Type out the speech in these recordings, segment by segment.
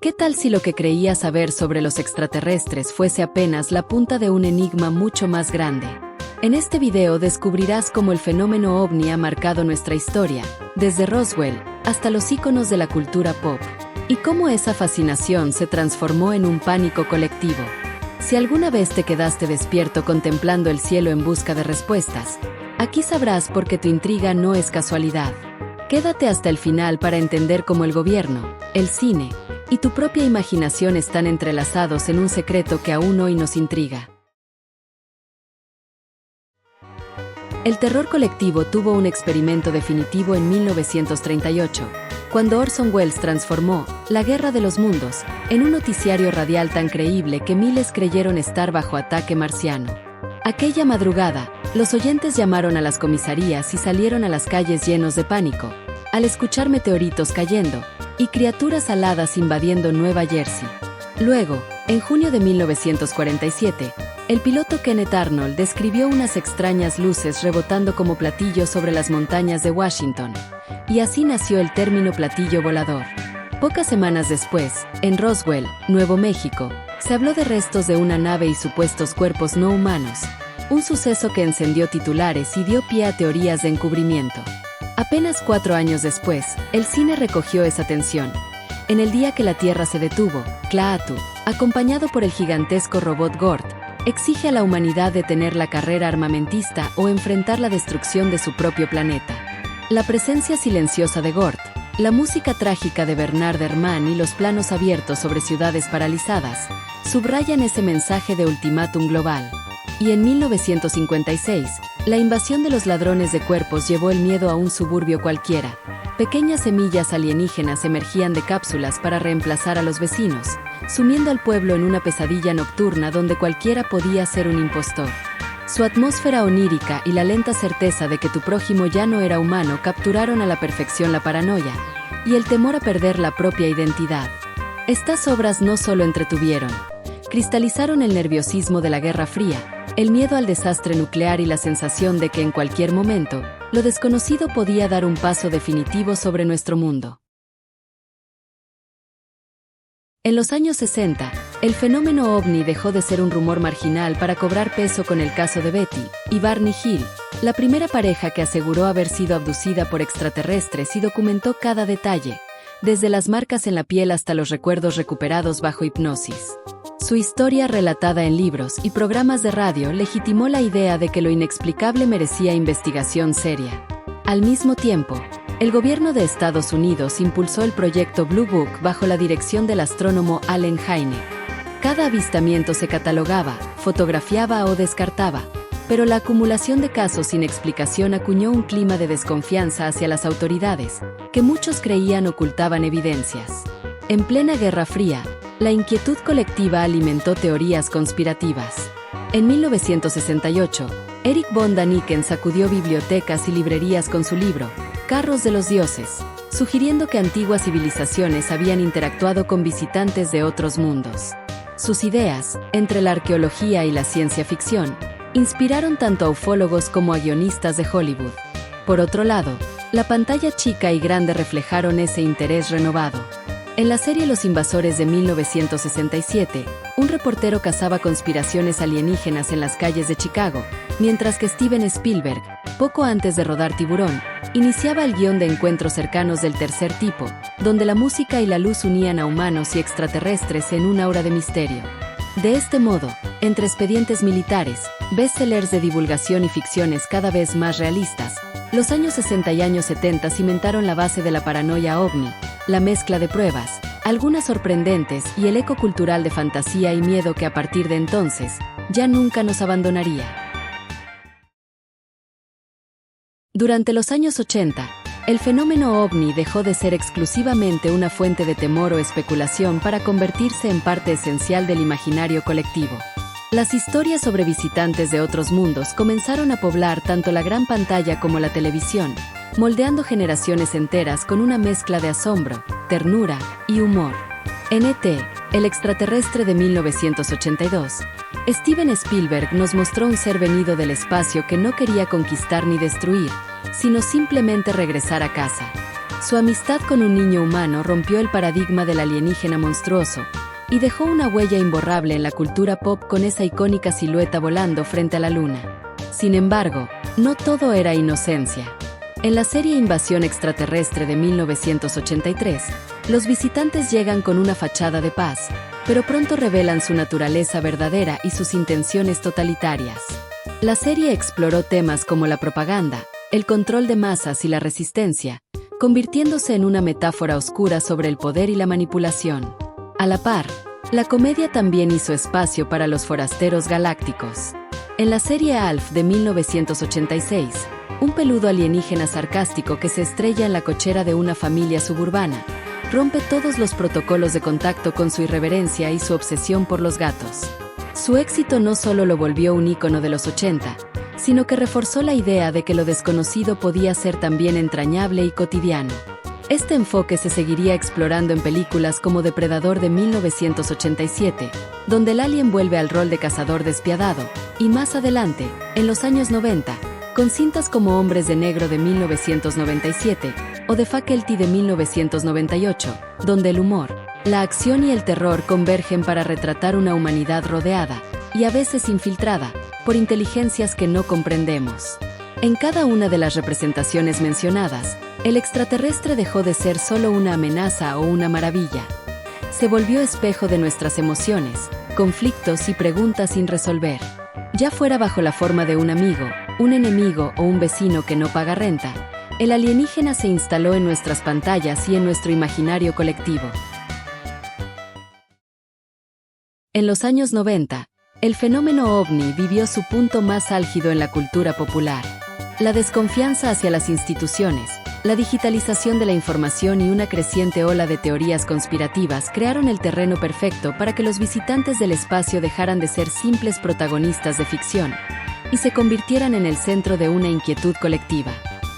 ¿Qué tal si lo que creías saber sobre los extraterrestres fuese apenas la punta de un enigma mucho más grande? En este video descubrirás cómo el fenómeno ovni ha marcado nuestra historia, desde Roswell hasta los íconos de la cultura pop, y cómo esa fascinación se transformó en un pánico colectivo. Si alguna vez te quedaste despierto contemplando el cielo en busca de respuestas, aquí sabrás por qué tu intriga no es casualidad. Quédate hasta el final para entender cómo el gobierno, el cine y tu propia imaginación están entrelazados en un secreto que aún hoy nos intriga. El terror colectivo tuvo un experimento definitivo en 1938, cuando Orson Welles transformó La Guerra de los Mundos en un noticiario radial tan creíble que miles creyeron estar bajo ataque marciano. Aquella madrugada, los oyentes llamaron a las comisarías y salieron a las calles llenos de pánico, al escuchar meteoritos cayendo y criaturas aladas invadiendo Nueva Jersey. Luego, en junio de 1947, el piloto Kenneth Arnold describió unas extrañas luces rebotando como platillos sobre las montañas de Washington, y así nació el término platillo volador. Pocas semanas después, en Roswell, Nuevo México, se habló de restos de una nave y supuestos cuerpos no humanos, un suceso que encendió titulares y dio pie a teorías de encubrimiento. Apenas 4 años después, el cine recogió esa tensión. En el día que la Tierra se detuvo, Klaatu, acompañado por el gigantesco robot Gort, exige a la humanidad detener la carrera armamentista o enfrentar la destrucción de su propio planeta. La presencia silenciosa de Gort, la música trágica de Bernard Herrmann y los planos abiertos sobre ciudades paralizadas subrayan ese mensaje de ultimátum global. Y en 1956, la invasión de los ladrones de cuerpos llevó el miedo a un suburbio cualquiera. Pequeñas semillas alienígenas emergían de cápsulas para reemplazar a los vecinos, sumiendo al pueblo en una pesadilla nocturna donde cualquiera podía ser un impostor. Su atmósfera onírica y la lenta certeza de que tu prójimo ya no era humano capturaron a la perfección la paranoia y el temor a perder la propia identidad. Estas obras no solo entretuvieron, cristalizaron el nerviosismo de la Guerra Fría, el miedo al desastre nuclear y la sensación de que en cualquier momento, lo desconocido podía dar un paso definitivo sobre nuestro mundo. En los años 60, el fenómeno ovni dejó de ser un rumor marginal para cobrar peso con el caso de Betty y Barney Hill, la primera pareja que aseguró haber sido abducida por extraterrestres y documentó cada detalle, desde las marcas en la piel hasta los recuerdos recuperados bajo hipnosis. Su historia relatada en libros y programas de radio legitimó la idea de que lo inexplicable merecía investigación seria. Al mismo tiempo, el gobierno de Estados Unidos impulsó el proyecto Blue Book bajo la dirección del astrónomo Allen Hynek. Cada avistamiento se catalogaba, fotografiaba o descartaba, pero la acumulación de casos sin explicación acuñó un clima de desconfianza hacia las autoridades, que muchos creían ocultaban evidencias. En plena Guerra Fría, la inquietud colectiva alimentó teorías conspirativas. En 1968, Erich von Däniken sacudió bibliotecas y librerías con su libro, Carros de los Dioses, sugiriendo que antiguas civilizaciones habían interactuado con visitantes de otros mundos. Sus ideas, entre la arqueología y la ciencia ficción, inspiraron tanto a ufólogos como a guionistas de Hollywood. Por otro lado, la pantalla chica y grande reflejaron ese interés renovado. En la serie Los Invasores de 1967, un reportero cazaba conspiraciones alienígenas en las calles de Chicago, mientras que Steven Spielberg, poco antes de rodar Tiburón, iniciaba el guión de Encuentros cercanos del tercer tipo, donde la música y la luz unían a humanos y extraterrestres en un aura de misterio. De este modo, entre expedientes militares, bestsellers de divulgación y ficciones cada vez más realistas, los años 60 y años 70 cimentaron la base de la paranoia ovni, la mezcla de pruebas, algunas sorprendentes y el eco cultural de fantasía y miedo que a partir de entonces, ya nunca nos abandonaría. Durante los años 80, el fenómeno ovni dejó de ser exclusivamente una fuente de temor o especulación para convertirse en parte esencial del imaginario colectivo. Las historias sobre visitantes de otros mundos comenzaron a poblar tanto la gran pantalla como la televisión, moldeando generaciones enteras con una mezcla de asombro, ternura y humor. En E.T., el extraterrestre de 1982, Steven Spielberg nos mostró un ser venido del espacio que no quería conquistar ni destruir, sino simplemente regresar a casa. Su amistad con un niño humano rompió el paradigma del alienígena monstruoso y dejó una huella imborrable en la cultura pop con esa icónica silueta volando frente a la luna. Sin embargo, no todo era inocencia. En la serie Invasión Extraterrestre de 1983, los visitantes llegan con una fachada de paz, pero pronto revelan su naturaleza verdadera y sus intenciones totalitarias. La serie exploró temas como la propaganda, el control de masas y la resistencia, convirtiéndose en una metáfora oscura sobre el poder y la manipulación. A la par, la comedia también hizo espacio para los forasteros galácticos. En la serie Alf de 1986, un peludo alienígena sarcástico que se estrella en la cochera de una familia suburbana, rompe todos los protocolos de contacto con su irreverencia y su obsesión por los gatos. Su éxito no solo lo volvió un ícono de los 80, sino que reforzó la idea de que lo desconocido podía ser también entrañable y cotidiano. Este enfoque se seguiría explorando en películas como Depredador de 1987, donde el alien vuelve al rol de cazador despiadado, y más adelante, en los años 90, con cintas como Hombres de Negro de 1997 o The Faculty de 1998, donde el humor, la acción y el terror convergen para retratar una humanidad rodeada, y a veces infiltrada, por inteligencias que no comprendemos. En cada una de las representaciones mencionadas, el extraterrestre dejó de ser solo una amenaza o una maravilla. Se volvió espejo de nuestras emociones, conflictos y preguntas sin resolver. Ya fuera bajo la forma de un amigo, un enemigo o un vecino que no paga renta, el alienígena se instaló en nuestras pantallas y en nuestro imaginario colectivo. En los años 90, el fenómeno ovni vivió su punto más álgido en la cultura popular. La desconfianza hacia las instituciones, la digitalización de la información y una creciente ola de teorías conspirativas crearon el terreno perfecto para que los visitantes del espacio dejaran de ser simples protagonistas de ficción y se convirtieran en el centro de una inquietud colectiva.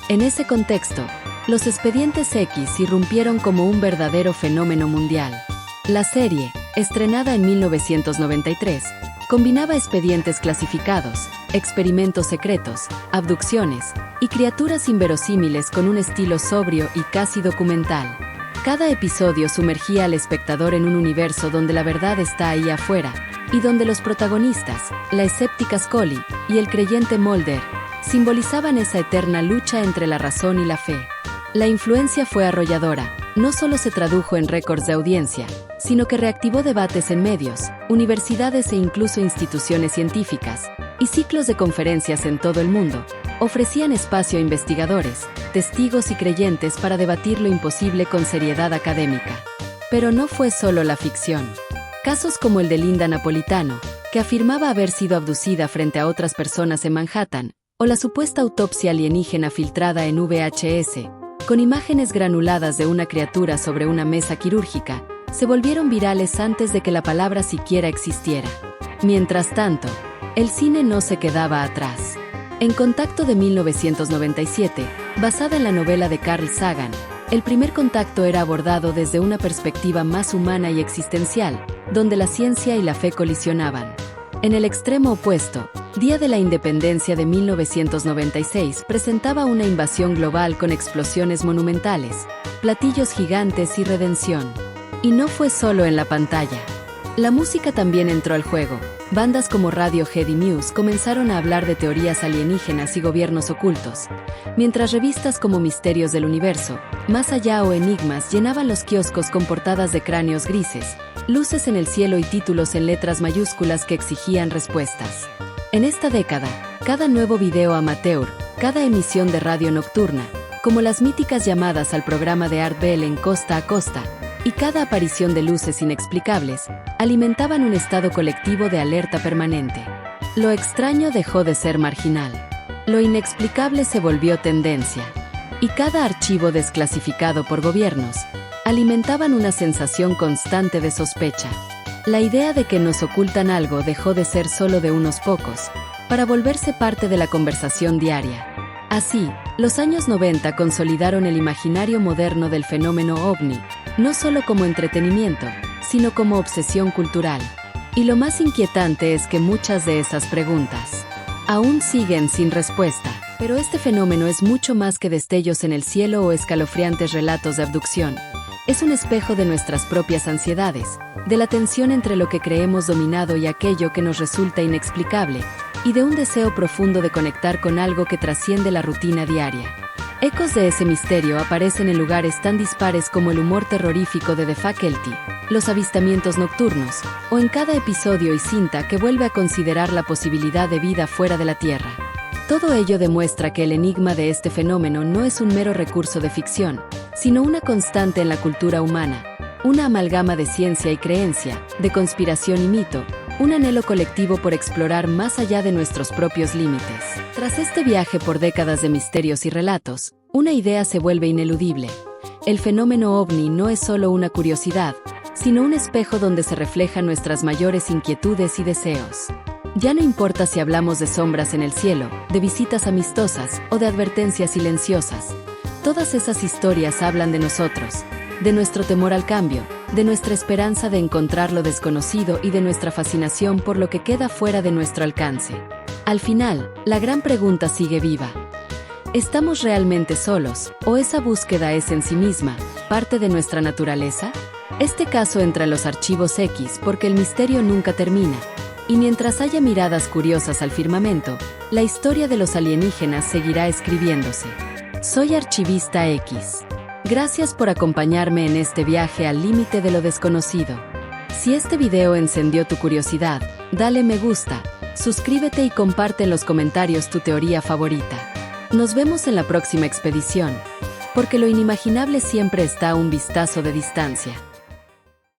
En ese contexto, los expedientes X irrumpieron como un verdadero fenómeno mundial. La serie, estrenada en 1993, combinaba expedientes clasificados, experimentos secretos, abducciones y criaturas inverosímiles con un estilo sobrio y casi documental. Cada episodio sumergía al espectador en un universo donde la verdad está ahí afuera, y donde los protagonistas, la escéptica Scully y el creyente Mulder, simbolizaban esa eterna lucha entre la razón y la fe. La influencia fue arrolladora. No solo se tradujo en récords de audiencia, sino que reactivó debates en medios, universidades e incluso instituciones científicas, y ciclos de conferencias en todo el mundo. Ofrecían espacio a investigadores, testigos y creyentes para debatir lo imposible con seriedad académica. Pero no fue solo la ficción. Casos como el de Linda Napolitano, que afirmaba haber sido abducida frente a otras personas en Manhattan, o la supuesta autopsia alienígena filtrada en VHS, con imágenes granuladas de una criatura sobre una mesa quirúrgica, se volvieron virales antes de que la palabra siquiera existiera. Mientras tanto, el cine no se quedaba atrás. En Contacto de 1997, basada en la novela de Carl Sagan, el primer contacto era abordado desde una perspectiva más humana y existencial, donde la ciencia y la fe colisionaban. En el extremo opuesto, Día de la Independencia de 1996 presentaba una invasión global con explosiones monumentales, platillos gigantes y redención. Y no fue solo en la pantalla. La música también entró al juego. Bandas como Radiohead y Muse comenzaron a hablar de teorías alienígenas y gobiernos ocultos, mientras revistas como Misterios del Universo, Más Allá o Enigmas llenaban los kioscos con portadas de cráneos grises, luces en el cielo y títulos en letras mayúsculas que exigían respuestas. En esta década, cada nuevo video amateur, cada emisión de radio nocturna, como las míticas llamadas al programa de Art Bell en Costa a Costa, y cada aparición de luces inexplicables, alimentaban un estado colectivo de alerta permanente. Lo extraño dejó de ser marginal. Lo inexplicable se volvió tendencia. Y cada archivo desclasificado por gobiernos, alimentaban una sensación constante de sospecha. La idea de que nos ocultan algo dejó de ser solo de unos pocos, para volverse parte de la conversación diaria. Así, los años 90 consolidaron el imaginario moderno del fenómeno ovni, no solo como entretenimiento, sino como obsesión cultural. Y lo más inquietante es que muchas de esas preguntas aún siguen sin respuesta. Pero este fenómeno es mucho más que destellos en el cielo o escalofriantes relatos de abducción. Es un espejo de nuestras propias ansiedades, de la tensión entre lo que creemos dominado y aquello que nos resulta inexplicable, y de un deseo profundo de conectar con algo que trasciende la rutina diaria. Ecos de ese misterio aparecen en lugares tan dispares como el humor terrorífico de The Faculty, los avistamientos nocturnos, o en cada episodio y cinta que vuelve a considerar la posibilidad de vida fuera de la Tierra. Todo ello demuestra que el enigma de este fenómeno no es un mero recurso de ficción, sino una constante en la cultura humana, una amalgama de ciencia y creencia, de conspiración y mito, un anhelo colectivo por explorar más allá de nuestros propios límites. Tras este viaje por décadas de misterios y relatos, una idea se vuelve ineludible. El fenómeno ovni no es solo una curiosidad, sino un espejo donde se reflejan nuestras mayores inquietudes y deseos. Ya no importa si hablamos de sombras en el cielo, de visitas amistosas o de advertencias silenciosas. Todas esas historias hablan de nosotros, de nuestro temor al cambio, de nuestra esperanza de encontrar lo desconocido y de nuestra fascinación por lo que queda fuera de nuestro alcance. Al final, la gran pregunta sigue viva. ¿Estamos realmente solos, o esa búsqueda es en sí misma parte de nuestra naturaleza? Este caso entra en los archivos X porque el misterio nunca termina, y mientras haya miradas curiosas al firmamento, la historia de los alienígenas seguirá escribiéndose. Soy Archivista X. Gracias por acompañarme en este viaje al límite de lo desconocido. Si este video encendió tu curiosidad, dale me gusta, suscríbete y comparte en los comentarios tu teoría favorita. Nos vemos en la próxima expedición, porque lo inimaginable siempre está a un vistazo de distancia.